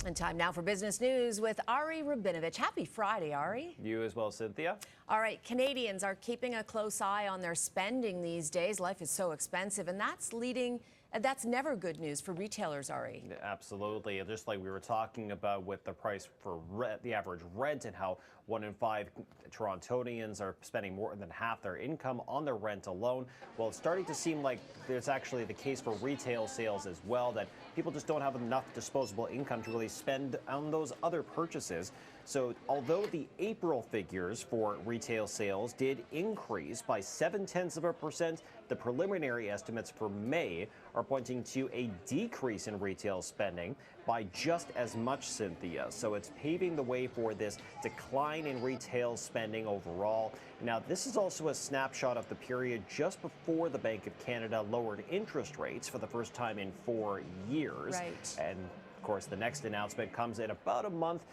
And time now for business news with Ari Rabinovitch. Happy Friday, Ari. You as well, Cynthia. All right, Canadians are keeping a close eye on their spending these days. Life is so expensive, and that's never good news for retailers, Ari. Absolutely. Just like we were talking about with the price for the average rent and how 1 in 5 Torontonians are spending more than half their income on their rent alone. Well, it's starting to seem like there's actually the case for retail sales as well, that people just don't have enough disposable income to really spend on those other purchases. So although the April figures for retail sales did increase by 0.7%, the preliminary estimates for May are pointing to a decrease in retail spending by just as much, Cynthia. So it's paving the way for this decline in retail spending overall. Now, this is also a snapshot of the period just before the Bank of Canada lowered interest rates for the first time in 4 years. Right. And of course, the next announcement comes in about a month.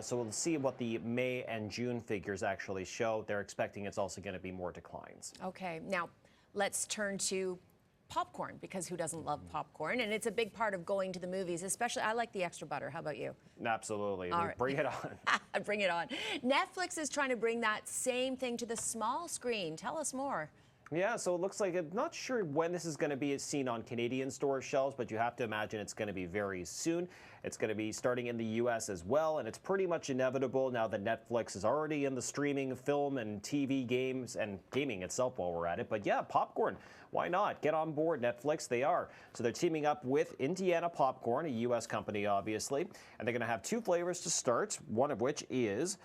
So we'll see what the May and June figures actually show. They're expecting it's also going to be more declines. Okay, now let's turn to popcorn, because who doesn't love popcorn? And it's a big part of going to the movies, especially I like the extra butter. How about you? Absolutely. All right. Bring it on. Bring it on. Netflix is trying to bring that same thing to the small screen. Tell us more. Yeah, so it looks like I'm not sure when this is going to be seen on Canadian store shelves, but you have to imagine it's going to be very soon. It's going to be starting in the U.S. as well, and it's pretty much inevitable now that Netflix is already in the streaming film and TV games and gaming itself while we're at it. But yeah, popcorn, why not? Get on board, Netflix. They are. So they're teaming up with Indiana Popcorn, a U.S. company, obviously, and they're going to have 2 flavors to start, one of which is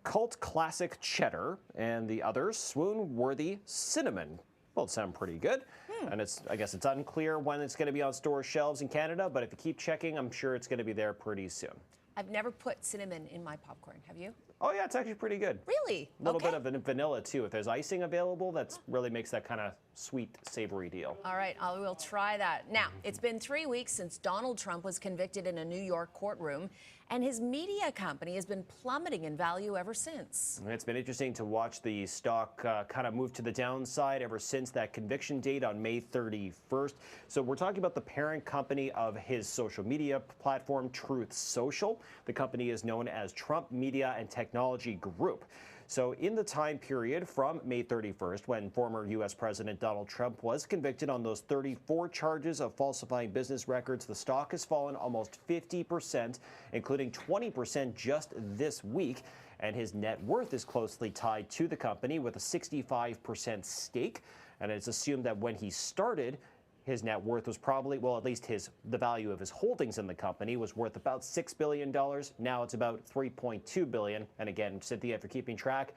Cult Classic Cheddar, and the other Swoon-Worthy Cinnamon. Both sound pretty good. And I guess it's unclear when it's going to be on store shelves in Canada, but if you keep checking, I'm sure it's going to be there pretty soon. I've never put cinnamon in my popcorn. Have you? Oh yeah, it's actually pretty good. Really? A little bit of vanilla too. If there's icing available, that really makes that kind of sweet, savory deal. All right, I will try that. Now, it's been 3 weeks since Donald Trump was convicted in a New York courtroom, and his media company has been plummeting in value ever since. It's been interesting to watch the stock kind of move to the downside ever since that conviction date on May 31st. So we're talking about the parent company of his social media platform, Truth Social. The company is known as Trump Media and Technology Group. So in the time period from May 31st, when former U.S. President Donald Trump was convicted on those 34 charges of falsifying business records, the stock has fallen almost 50%, including 20% just this week. And his net worth is closely tied to the company with a 65% stake. And it's assumed that when he started, his net worth was probably, well, at least the value of his holdings in the company was worth about $6 billion. Now it's about $3.2 billion. And again, Cynthia, if you're keeping track,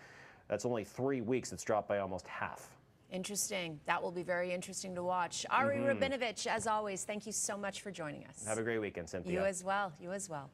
that's only 3 weeks. It's dropped by almost half. Interesting. That will be very interesting to watch. Ari Rabinovitch, as always, thank you so much for joining us. Have a great weekend, Cynthia. You as well. You as well.